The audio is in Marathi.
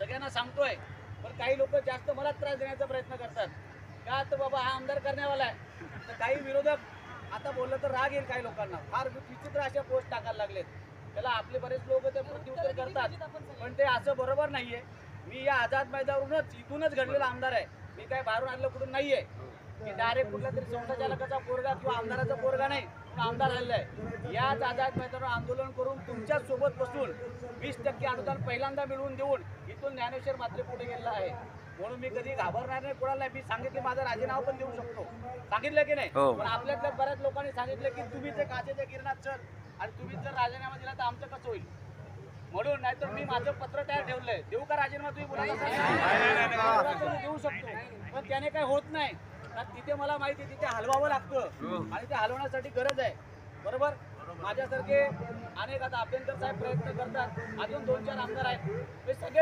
सगळ्यांना सांगतोय, पण काही लोक जास्त मला त्रास देण्याचा प्रयत्न करतात का, तर बाबा हा आमदार करण्यावाला आहे. तर काही विरोधक आता बोललं तर राग येईल काही लोकांना, फार विचित्र अशा पोस्ट टाकायला लागलेत. त्याला आपले बरेच लोक ते प्रत्युत्तर करतात, पण ते असं बरोबर नाहीये. मी या आझाद मैदानावरूनच इथूनच घडलेला आमदार आहे. मी काय बाहेरून आणलं कुठून नाहीये की डायरेक्ट कुठल्या तरी संस्थाचालकाचा पोरगा किंवा आमदाराचा पोरगा नाही म्हणून आमदार झालेला आहे. याच आझाद मैदानावर आंदोलन करून तुमच्या सोबत बसून 20% अनुदान पहिल्यांदा मिळवून देऊन इथून ज्ञानेश्वर मात्रे पुढे गेलेला आहे. म्हणून मी कधी घाबरणार नाही, कोणाला नाही. मी सांगितले माझं राजीनामा पण देऊ शकतो, सांगितलं की नाही. पण आपल्यातल्या बऱ्याच लोकांनी सांगितलं की तुम्ही ते काचेच्या गिरणात चल आणि तुम्ही जर राजीनामा दिला तर आमचं कसं होईल म्हणून. नाहीतर मी माझं पत्र तयार ठेवलंय, देऊ का राजीनामा तुम्ही बोलायला देऊ शकतो, पण त्याने काय होत नाही. तिथे मला माहिती आहे तिथे हलवावं लागतं आणि ते हलवण्यासाठी गरज आहे. बरोबर, माझ्यासारखे अनेक आता अभ्यंकर साहेब प्रयत्न करतात, अजून 2-4 आमदार आहेत, हे सगळे